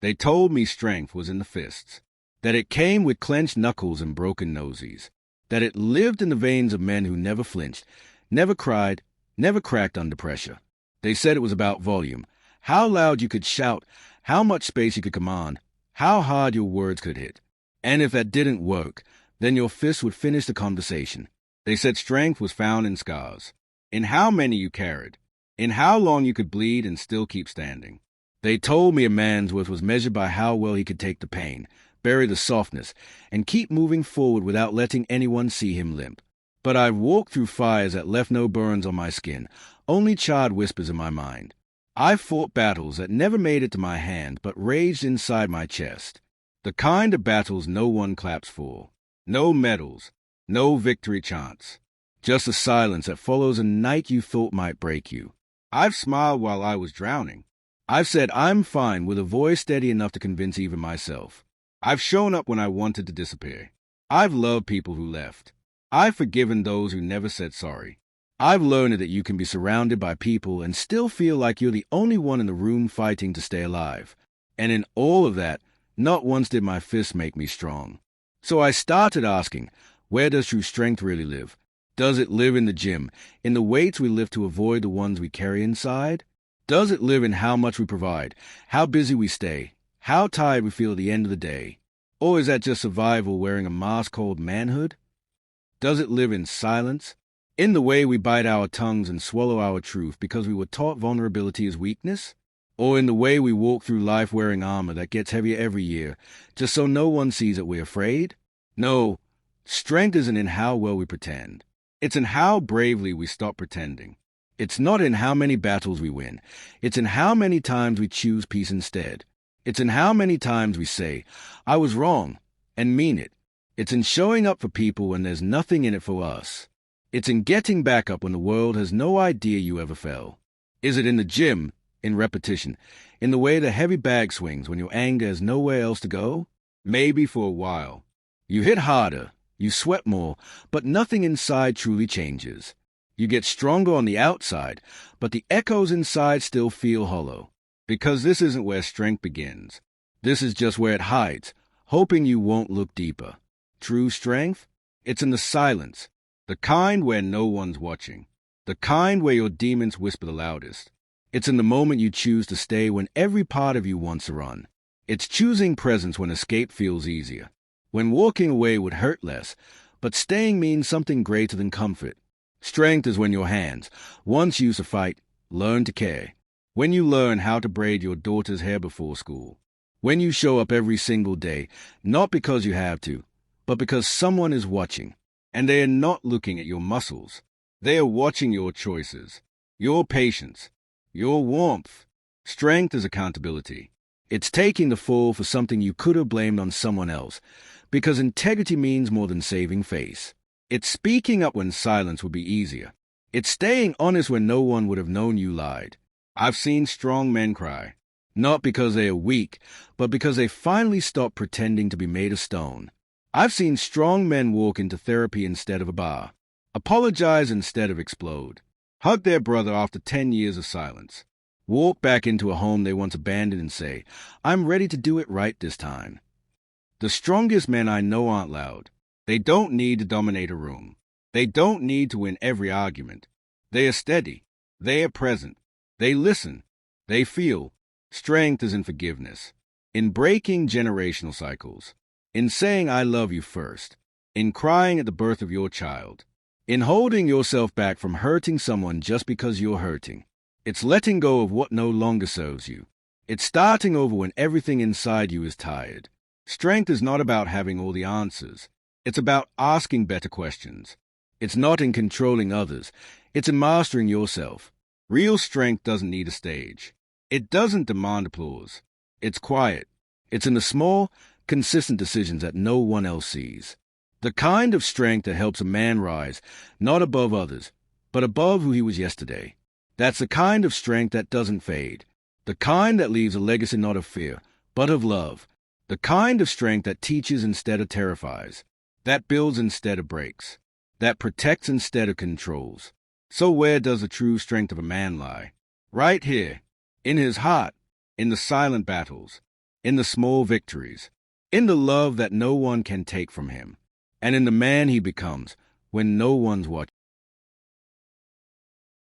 They told me strength was in the fists, that it came with clenched knuckles and broken noses, that it lived in the veins of men who never flinched, never cried, never cracked under pressure. They said it was about volume, how loud you could shout, how much space you could command, how hard your words could hit. And if that didn't work, then your fist would finish the conversation. They said strength was found in scars, in how many you carried, in how long you could bleed and still keep standing. They told me a man's worth was measured by how well he could take the pain, bury the softness, and keep moving forward without letting anyone see him limp. But I've walked through fires that left no burns on my skin, only charred whispers in my mind. I've fought battles that never made it to my hand, but raged inside my chest. The kind of battles no one claps for. No medals, no victory chants. Just a silence that follows a night you thought might break you. I've smiled while I was drowning. I've said I'm fine with a voice steady enough to convince even myself. I've shown up when I wanted to disappear. I've loved people who left. I've forgiven those who never said sorry. I've learned that you can be surrounded by people and still feel like you're the only one in the room fighting to stay alive. And in all of that, not once did my fist make me strong. So I started asking, where does true strength really live? Does it live in the gym, in the weights we lift to avoid the ones we carry inside? Does it live in how much we provide, how busy we stay, how tired we feel at the end of the day? Or is that just survival wearing a mask called manhood? Does it live in silence, in the way we bite our tongues and swallow our truth because we were taught vulnerability is weakness? Or in the way we walk through life wearing armor that gets heavier every year, just so no one sees that we're afraid? No, strength isn't in how well we pretend. It's in how bravely we stop pretending. It's not in how many battles we win. It's in how many times we choose peace instead. It's in how many times we say, I was wrong, and mean it. It's in showing up for people when there's nothing in it for us. It's in getting back up when the world has no idea you ever fell. Is it in the gym, in repetition, in the way the heavy bag swings when your anger has nowhere else to go? Maybe for a while. You hit harder, you sweat more, but nothing inside truly changes. You get stronger on the outside, but the echoes inside still feel hollow. Because this isn't where strength begins. This is just where it hides, hoping you won't look deeper. True strength? It's in the silence, the kind where no one's watching, the kind where your demons whisper the loudest. It's in the moment you choose to stay when every part of you wants to run. It's choosing presence when escape feels easier, when walking away would hurt less, but staying means something greater than comfort. Strength is when your hands, once used to fight, learn to care. When you learn how to braid your daughter's hair before school. When you show up every single day, not because you have to, but because someone is watching. And they are not looking at your muscles. They are watching your choices, your patience, your warmth. Strength is accountability. It's taking the fall for something you could have blamed on someone else, because integrity means more than saving face. It's speaking up when silence would be easier. It's staying honest when no one would have known you lied. I've seen strong men cry, not because they are weak, but because they finally stopped pretending to be made of stone. I've seen strong men walk into therapy instead of a bar, apologize instead of explode, hug their brother after 10 years of silence, walk back into a home they once abandoned and say, I'm ready to do it right this time. The strongest men I know aren't loud. They don't need to dominate a room. They don't need to win every argument. They are steady. They are present. They listen. They feel. Strength is in forgiveness, in breaking generational cycles, in saying I love you first, in crying at the birth of your child, in holding yourself back from hurting someone just because you're hurting. It's letting go of what no longer serves you. It's starting over when everything inside you is tired. Strength is not about having all the answers. It's about asking better questions. It's not in controlling others. It's in mastering yourself. Real strength doesn't need a stage. It doesn't demand applause. It's quiet. It's in the small, consistent decisions that no one else sees. The kind of strength that helps a man rise, not above others, but above who he was yesterday. That's the kind of strength that doesn't fade. The kind that leaves a legacy not of fear, but of love. The kind of strength that teaches instead of terrifies. That builds instead of breaks. That protects instead of controls. So where does the true strength of a man lie? Right here, in his heart, in the silent battles, in the small victories, in the love that no one can take from him, and in the man he becomes when no one's watching.